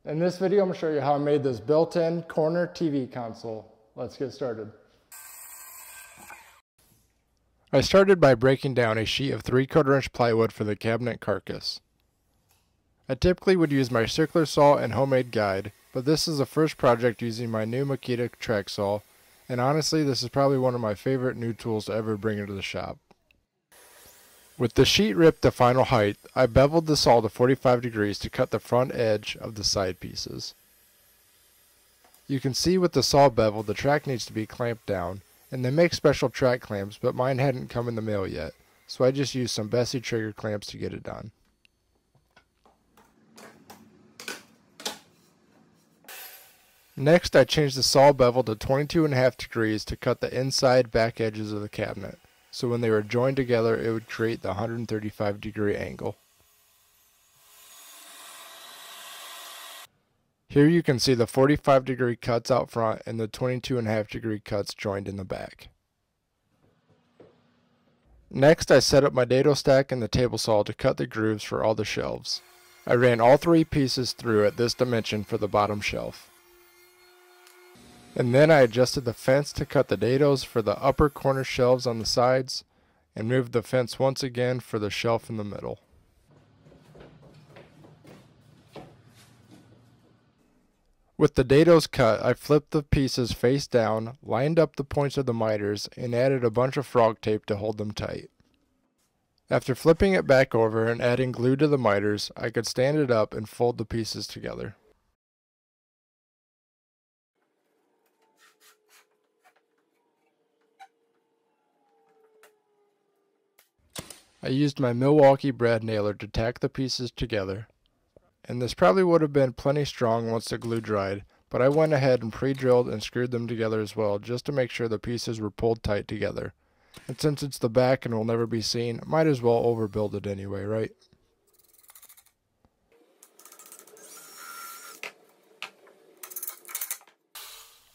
In this video, I'm going to show you how I made this built-in corner TV console. Let's get started. I started by breaking down a sheet of 3/4 inch plywood for the cabinet carcass. I typically would use my circular saw and homemade guide, but this is the first project using my new Makita track saw, and honestly this is probably one of my favorite new tools to ever bring into the shop. With the sheet ripped to final height, I beveled the saw to 45 degrees to cut the front edge of the side pieces. You can see with the saw bevel the track needs to be clamped down, and they make special track clamps, but mine hadn't come in the mail yet, so I just used some Bessie trigger clamps to get it done. Next, I changed the saw bevel to 22.5 degrees to cut the inside back edges of the cabinet, so when they were joined together it would create the 135-degree angle. Here you can see the 45-degree cuts out front and the 22.5-degree cuts joined in the back. Next, I set up my dado stack and the table saw to cut the grooves for all the shelves. I ran all three pieces through at this dimension for the bottom shelf. And then I adjusted the fence to cut the dados for the upper corner shelves on the sides, and moved the fence once again for the shelf in the middle. With the dados cut, I flipped the pieces face down, lined up the points of the miters, and added a bunch of frog tape to hold them tight. After flipping it back over and adding glue to the miters, I could stand it up and fold the pieces together. I used my Milwaukee brad nailer to tack the pieces together, and this probably would have been plenty strong once the glue dried, but I went ahead and pre-drilled and screwed them together as well, just to make sure the pieces were pulled tight together. And since it's the back and will never be seen, might as well overbuild it anyway, right?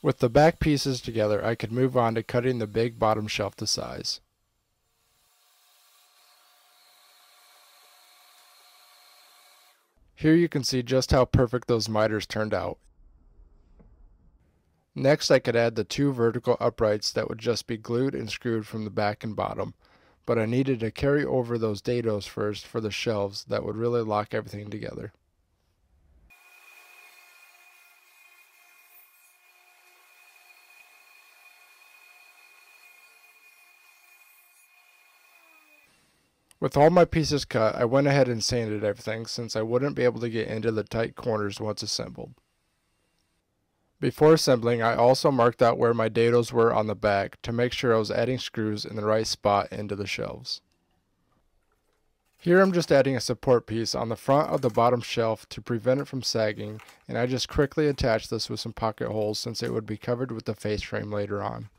With the back pieces together, I could move on to cutting the big bottom shelf to size. Here you can see just how perfect those miters turned out. Next, I could add the two vertical uprights that would just be glued and screwed from the back and bottom, but I needed to carry over those dados first for the shelves that would really lock everything together. With all my pieces cut, I went ahead and sanded everything since I wouldn't be able to get into the tight corners once assembled. Before assembling, I also marked out where my dados were on the back to make sure I was adding screws in the right spot into the shelves. Here I'm just adding a support piece on the front of the bottom shelf to prevent it from sagging, and I just quickly attached this with some pocket holes since it would be covered with the face frame later on.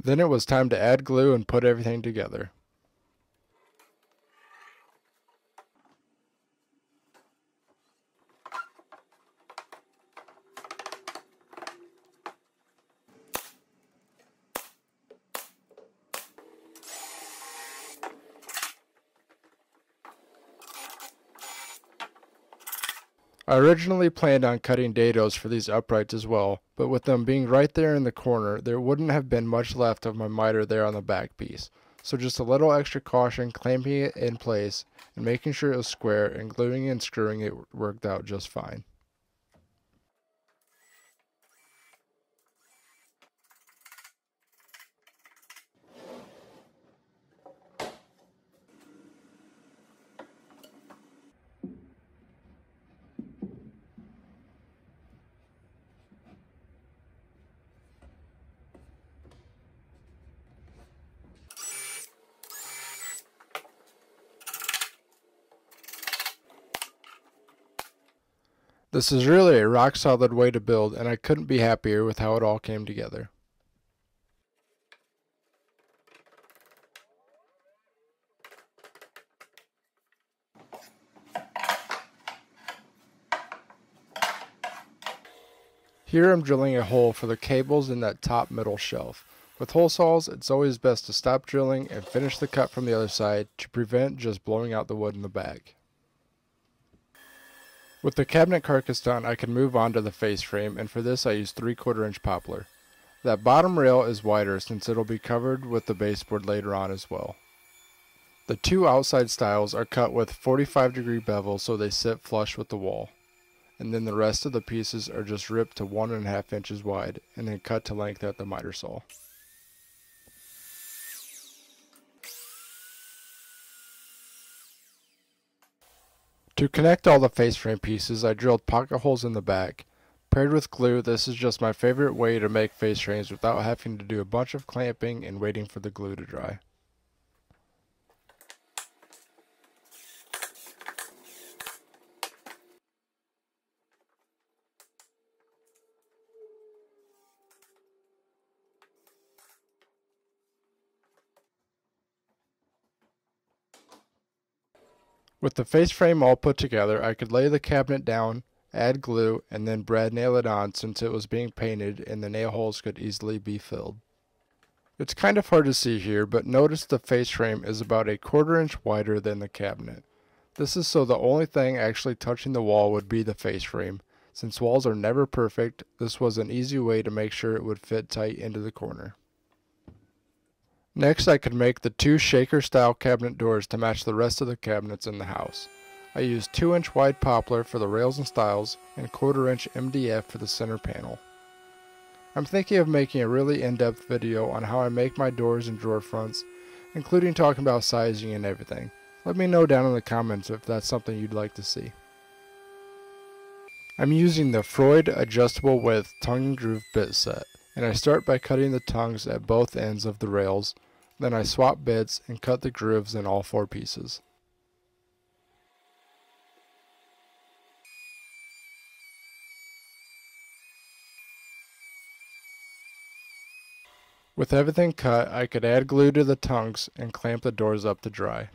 Then it was time to add glue and put everything together. I originally planned on cutting dados for these uprights as well, but with them being right there in the corner, there wouldn't have been much left of my miter there on the back piece. So just a little extra caution clamping it in place and making sure it was square, and gluing and screwing it worked out just fine. This is really a rock solid way to build, and I couldn't be happier with how it all came together. Here I'm drilling a hole for the cables in that top middle shelf. With hole saws, it's always best to stop drilling and finish the cut from the other side to prevent just blowing out the wood in the back. With the cabinet carcass done, I can move on to the face frame, and for this I use 3/4 inch poplar. That bottom rail is wider since it'll be covered with the baseboard later on as well. The two outside stiles are cut with 45-degree bevel so they sit flush with the wall. And then the rest of the pieces are just ripped to 1.5 inches wide and then cut to length at the miter saw. To connect all the face frame pieces, I drilled pocket holes in the back. Paired with glue, this is just my favorite way to make face frames without having to do a bunch of clamping and waiting for the glue to dry. With the face frame all put together, I could lay the cabinet down, add glue, and then brad nail it on since it was being painted and the nail holes could easily be filled. It's kind of hard to see here, but notice the face frame is about 1/4 inch wider than the cabinet. This is so the only thing actually touching the wall would be the face frame. Since walls are never perfect, this was an easy way to make sure it would fit tight into the corner. Next, I could make the two shaker style cabinet doors to match the rest of the cabinets in the house. I used 2-inch wide poplar for the rails and stiles and 1/4 inch MDF for the center panel. I'm thinking of making a really in-depth video on how I make my doors and drawer fronts, including talking about sizing and everything. Let me know down in the comments if that's something you'd like to see. I'm using the Freud adjustable width tongue and groove bit set, and I start by cutting the tongues at both ends of the rails. Then I swap bits and cut the grooves in all 4 pieces. With everything cut, I could add glue to the tongues and clamp the doors up to dry.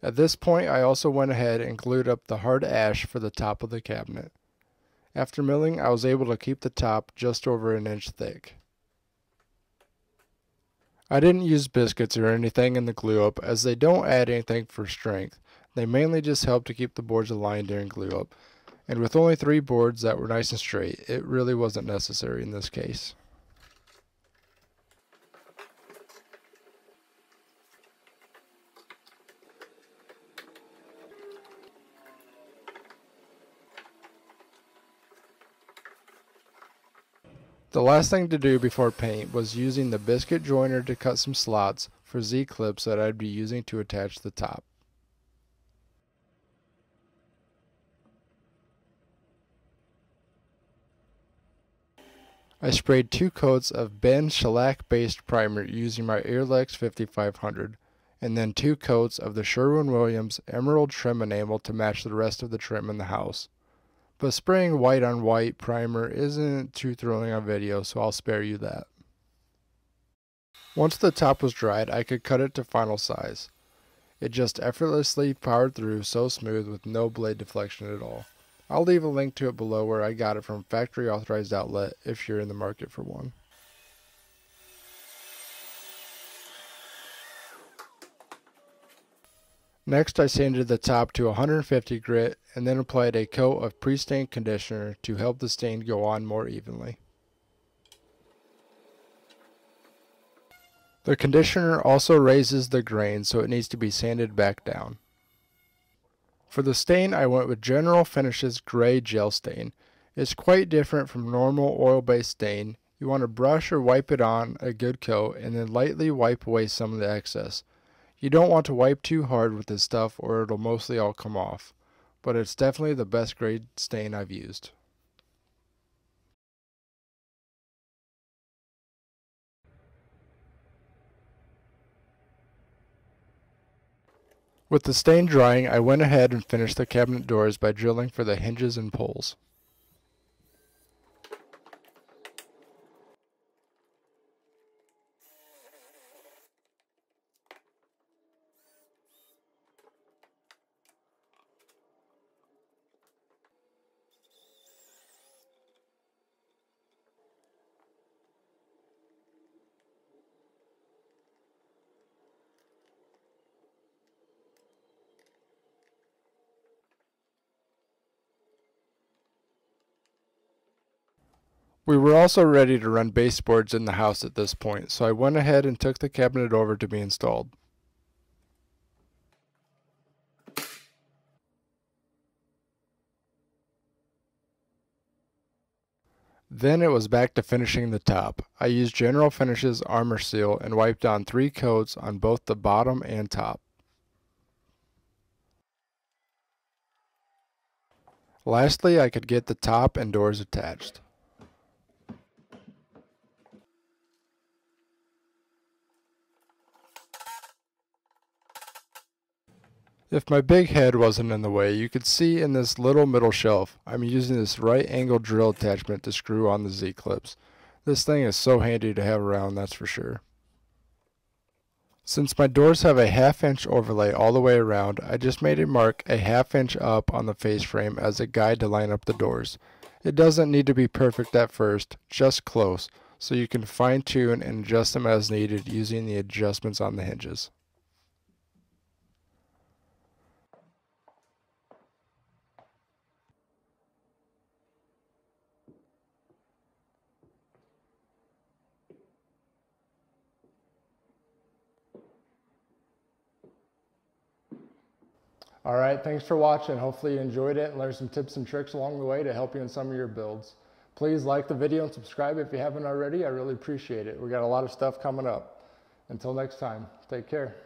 At this point, I also went ahead and glued up the hard ash for the top of the cabinet. After milling, I was able to keep the top just over 1 inch thick. I didn't use biscuits or anything in the glue up as they don't add anything for strength. They mainly just help to keep the boards aligned during glue up. And with only 3 boards that were nice and straight, it really wasn't necessary in this case. The last thing to do before paint was using the biscuit joiner to cut some slots for Z-clips that I'd be using to attach the top. I sprayed 2 coats of Ben shellac based primer using my Earlex 5500 and then 2 coats of the Sherwin-Williams Emerald Trim Enamel to match the rest of the trim in the house. But spraying white on white primer isn't too thrilling on video, so I'll spare you that. Once the top was dried, I could cut it to final size. It just effortlessly powered through so smooth with no blade deflection at all. I'll leave a link to it below where I got it from factory authorized outlet if you're in the market for one. Next, I sanded the top to 150 grit and then applied a coat of pre-stain conditioner to help the stain go on more evenly. The conditioner also raises the grain, so it needs to be sanded back down. For the stain, I went with General Finishes Gray Gel Stain. It's quite different from normal oil-based stain. You want to brush or wipe it on a good coat and then lightly wipe away some of the excess. You don't want to wipe too hard with this stuff or it'll mostly all come off, but it's definitely the best grade stain I've used. With the stain drying, I went ahead and finished the cabinet doors by drilling for the hinges and pulls. We were also ready to run baseboards in the house at this point, so I went ahead and took the cabinet over to be installed. Then it was back to finishing the top. I used General Finishes Armor Seal and wiped on 3 coats on both the bottom and top. Lastly, I could get the top and doors attached. If my big head wasn't in the way, you could see in this little middle shelf, I'm using this right angle drill attachment to screw on the Z-clips. This thing is so handy to have around, that's for sure. Since my doors have a 1/2 inch overlay all the way around, I just made a mark a 1/2 inch up on the face frame as a guide to line up the doors. It doesn't need to be perfect at first, just close, so you can fine tune and adjust them as needed using the adjustments on the hinges. Alright, thanks for watching. Hopefully you enjoyed it and learned some tips and tricks along the way to help you in some of your builds. Please like the video and subscribe if you haven't already. I really appreciate it. We got a lot of stuff coming up. Until next time, take care.